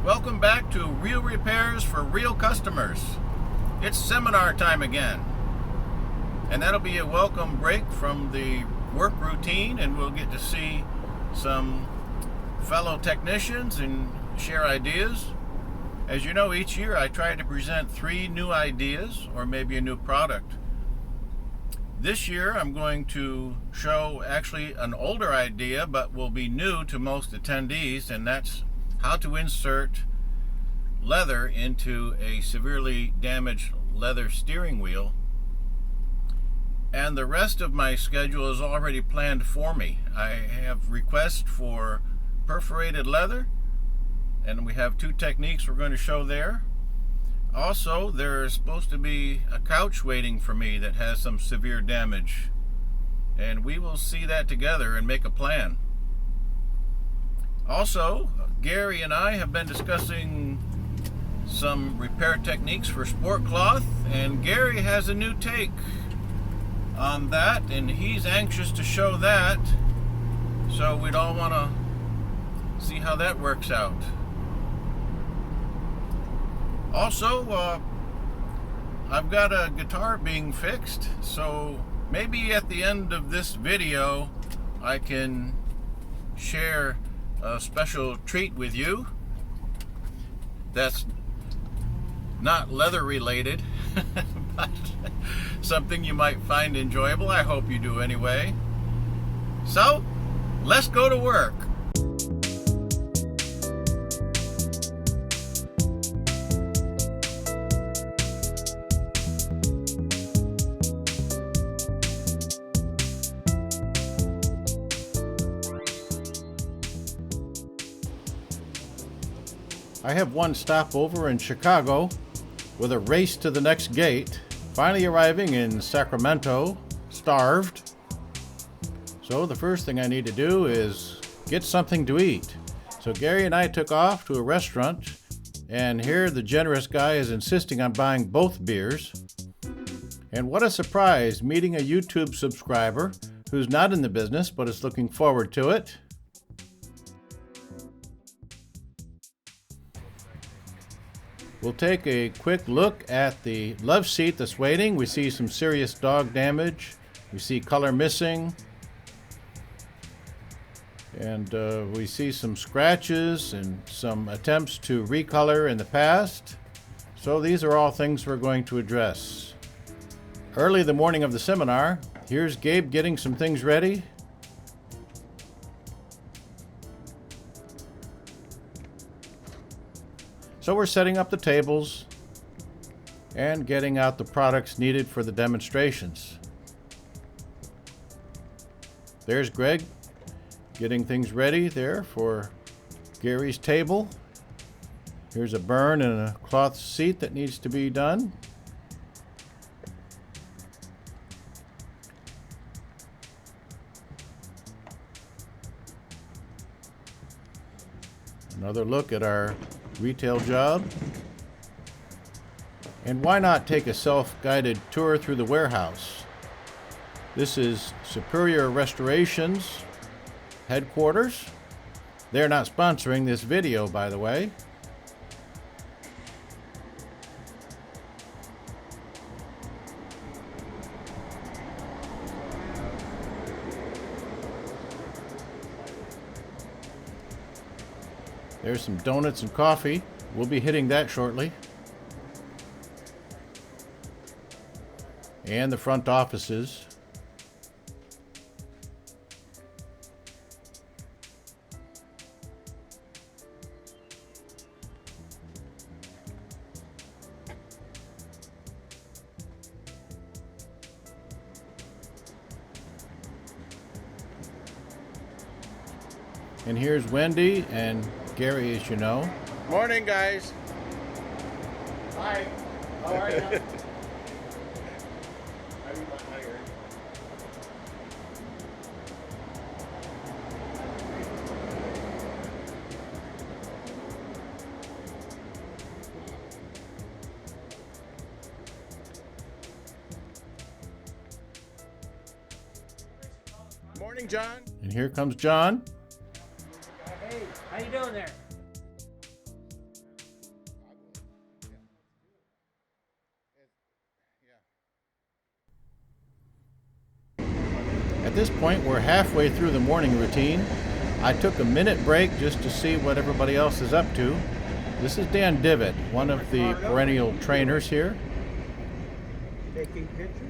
Welcome back to Real Repairs for Real Customers. It's seminar time again. And that'll be a welcome break from the work routine, and we'll get to see some fellow technicians and share ideas. As you know, each year I try to present 3 new ideas or maybe a new product. This year I'm going to show actually an older idea, but will be new to most attendees, and that's how to insert leather into a severely damaged leather steering wheel. And the rest of my schedule is already planned for me. I have requests for perforated leather, and we have 2 techniques we're going to show there. Also, there's supposed to be a couch waiting for me that has some severe damage, and we will see that together and make a plan. Also, Gary and I have been discussing some repair techniques for sport cloth, and Gary has a new take on that, and he's anxious to show that, so we'd all want to see how that works out. Also, I've got a guitar being fixed, so maybe at the end of this video I can share a special treat with you that's not leather related, but something you might find enjoyable. I hope you do anyway. So, let's go to work. I have one stopover in Chicago with a race to the next gate, finally arriving in Sacramento, starved. So the first thing I need to do is get something to eat. So Gary and I took off to a restaurant, and here the generous guy is insisting on buying both beers. And what a surprise, meeting a YouTube subscriber who's not in the business but is looking forward to it. We'll take a quick look at the love seat that's waiting. We see some serious dog damage. We see color missing. And we see some scratches and some attempts to recolor in the past. So these are all things we're going to address. Early the morning of the seminar, here's Gabe getting some things ready. So we're setting up the tables and getting out the products needed for the demonstrations. There's Greg getting things ready there for Gary's table. Here's a burn and a cloth seat that needs to be done. Another look at our retail job. And why not take a self-guided tour through the warehouse? This is Superior Restoration's headquarters. They're not sponsoring this video, by the way. There's some donuts and coffee. We'll be hitting that shortly. And the front offices. And here's Wendy and Gary, as you know. Morning, guys. Hi. How are you? Morning, John. And here comes John. Hey, how you doing there? At this point, we're halfway through the morning routine. I took a minute break just to see what everybody else is up to. This is Dan Divot, one of the perennial trainers here. Taking pictures?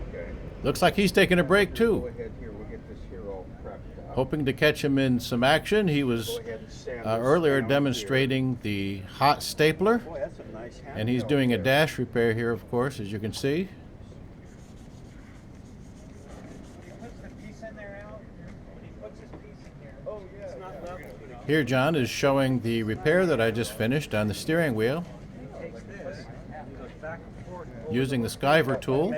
Okay. Looks like he's taking a break Go too. ahead here, we'll get this here all prepped up. Hoping to catch him in some action. He was Go ahead and stand this earlier down demonstrating the hot stapler, here. Boy, that's a nice handheld and he's doing a there. dash repair here, of course, as you can see. He puts the piece in there, Al. He puts his piece in there. Oh, yeah. It's not level, you know. Here John is showing the repair that I just finished on the steering wheel He takes this and he goes back and forth. using the Skyver tool.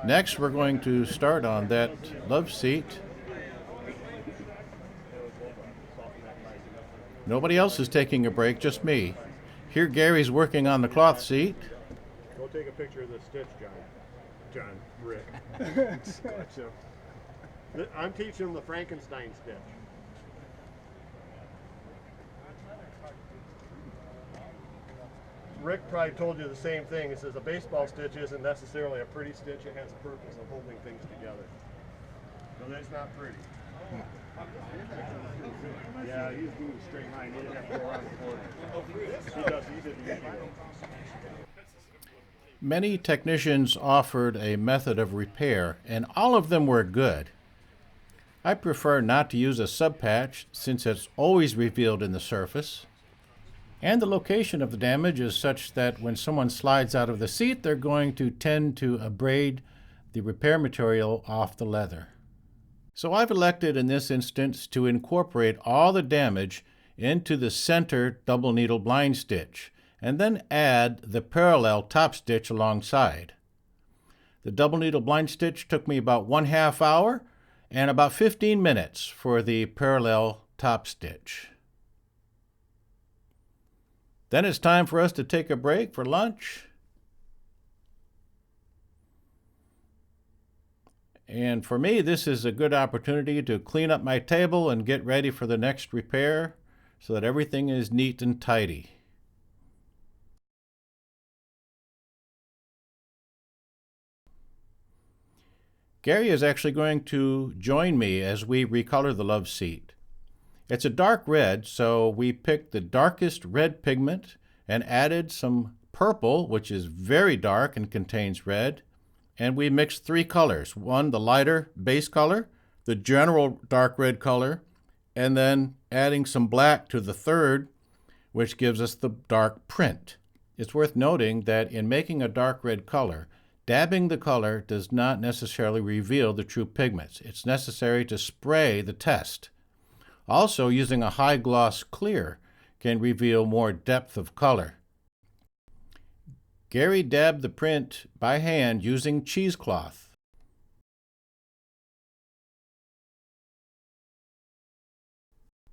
Next, we're going to start on that love seat. Nobody else is taking a break, just me. Here Gary's working on the cloth seat. Go take a picture of the stitch, John. Rick. I'm teaching him the Frankenstein stitch. Rick probably told you the same thing. He says a baseball stitch isn't necessarily a pretty stitch. It has a purpose of holding things together. So that's not pretty. Yeah, he's doing a straight line. He didn't have to go around the corner. He didn't usually. Many technicians offered a method of repair, and all of them were good. I prefer not to use a subpatch since it's always revealed in the surface. And the location of the damage is such that when someone slides out of the seat, they're going to tend to abrade the repair material off the leather. So I've elected in this instance to incorporate all the damage into the center double needle blind stitch, and then add the parallel top stitch alongside. The double needle blind stitch took me about 1/2 hour and about 15 minutes for the parallel top stitch. Then it's time for us to take a break for lunch. And for me, this is a good opportunity to clean up my table and get ready for the next repair so that everything is neat and tidy. Gary is actually going to join me as we recolor the love seat. It's a dark red, so we picked the darkest red pigment and added some purple, which is very dark and contains red. And we mixed 3 colors. One, the lighter base color, the general dark red color, and then adding some black to the third, which gives us the dark print. It's worth noting that in making a dark red color, dabbing the color does not necessarily reveal the true pigments. It's necessary to spray the test. Also, using a high gloss clear can reveal more depth of color. Gary dabbed the print by hand using cheesecloth.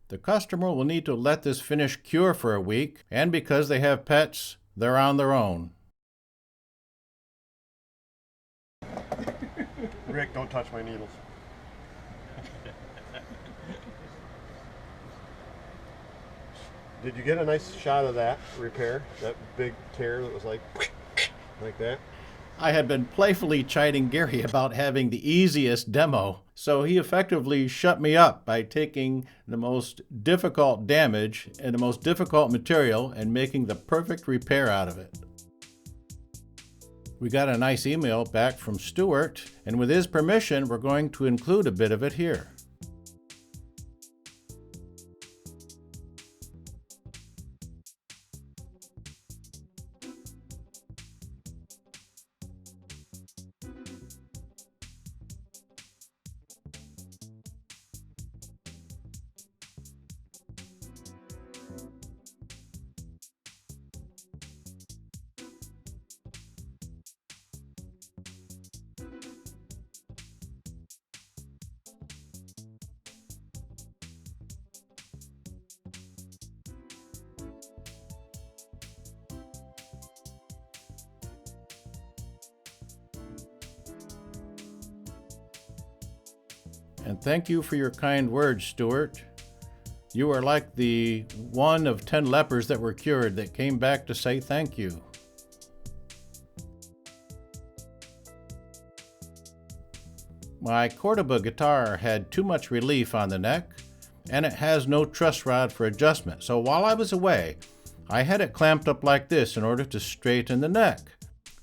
The customer will need to let this finish cure for a week, and because they have pets, they're on their own. Rick, don't touch my needles. Did you get a nice shot of that repair? That big tear that was like that? I had been playfully chiding Gary about having the easiest demo, so he effectively shut me up by taking the most difficult damage and the most difficult material and making the perfect repair out of it. We got a nice email back from Stuart, and with his permission, we're going to include a bit of it here. And thank you for your kind words, Stuart. You are like the one of 10 lepers that were cured that came back to say thank you. my Cordoba guitar had too much relief on the neck, and it has no truss rod for adjustment. So while I was away, I had it clamped up like this in order to straighten the neck.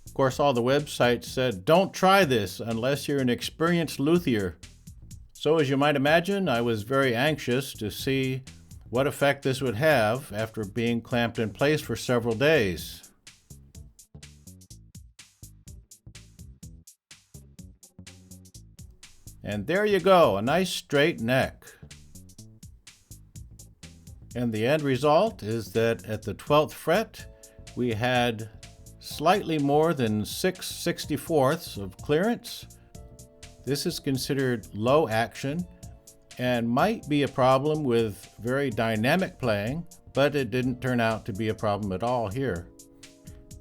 Of course, all the websites said, don't try this unless you're an experienced luthier. So as you might imagine, I was very anxious to see what effect this would have after being clamped in place for several days. And there you go, a nice straight neck. And the end result is that at the 12th fret, we had slightly more than 6/64 of clearance. This is considered low action and might be a problem with very dynamic playing, but it didn't turn out to be a problem at all here.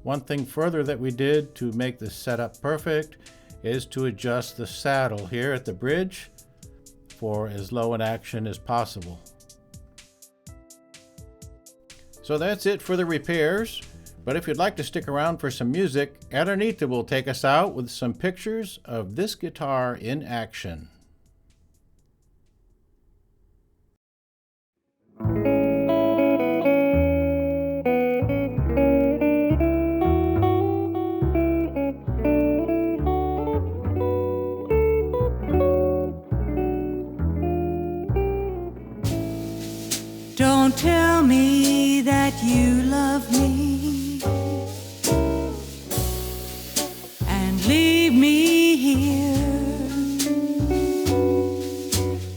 One thing further that we did to make the setup perfect is to adjust the saddle here at the bridge for as low an action as possible. So that's it for the repairs, but if you'd like to stick around for some music, Aranita will take us out with some pictures of this guitar in action. Don't tell me that you love me and leave me here.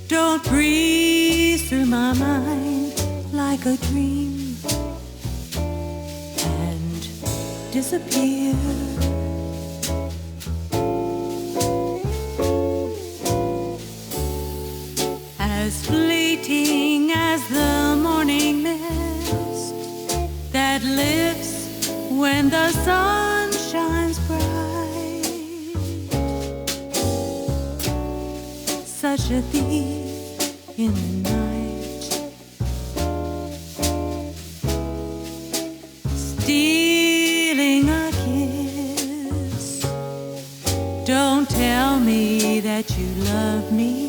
Don't breeze through my mind like a dream and disappear. As fleeting as the morning mist that lifts when the sun shines bright, such a thief in the night, stealing a kiss. Don't tell me that you love me,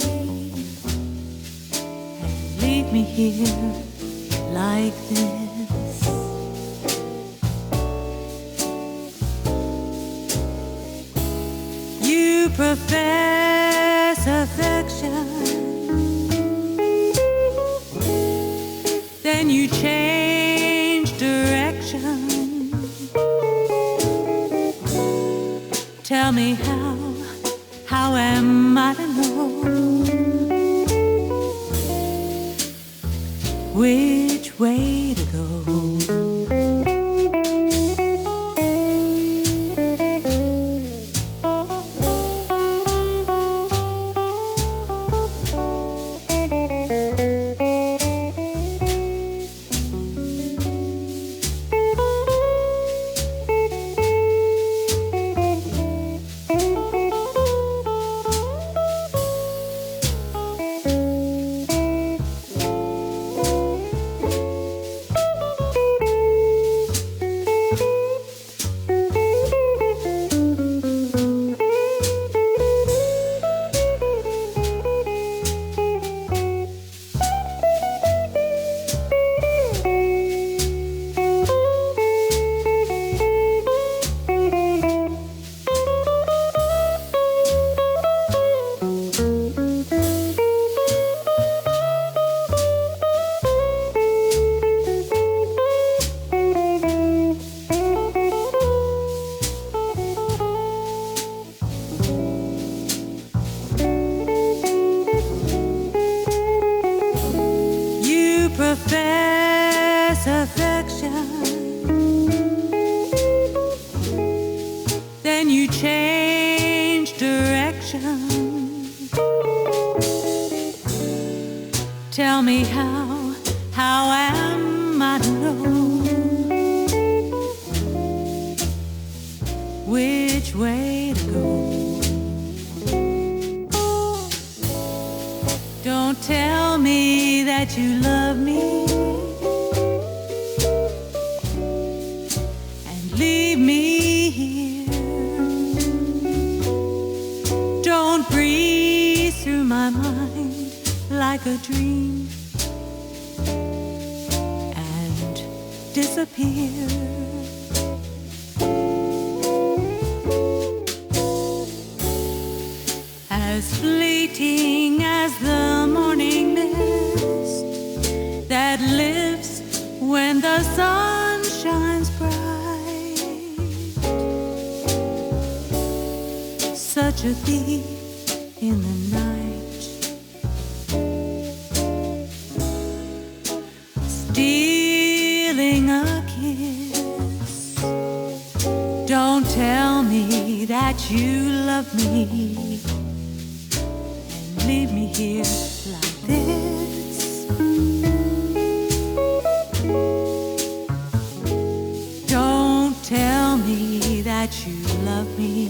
leave me here like this. You profess affection, then you change direction. Tell me how am I to know which way to go? Profess affection, then you change direction. Tell me how am I to know which way to go? Don't tell me that you love me and leave me here. Don't breathe like a dream and disappear. As fleeting as the morning mist that lives when the sun shines bright. Such a thief in the night, stealing a kiss. Don't tell me that you love me and leave me here like this. Don't tell me that you love me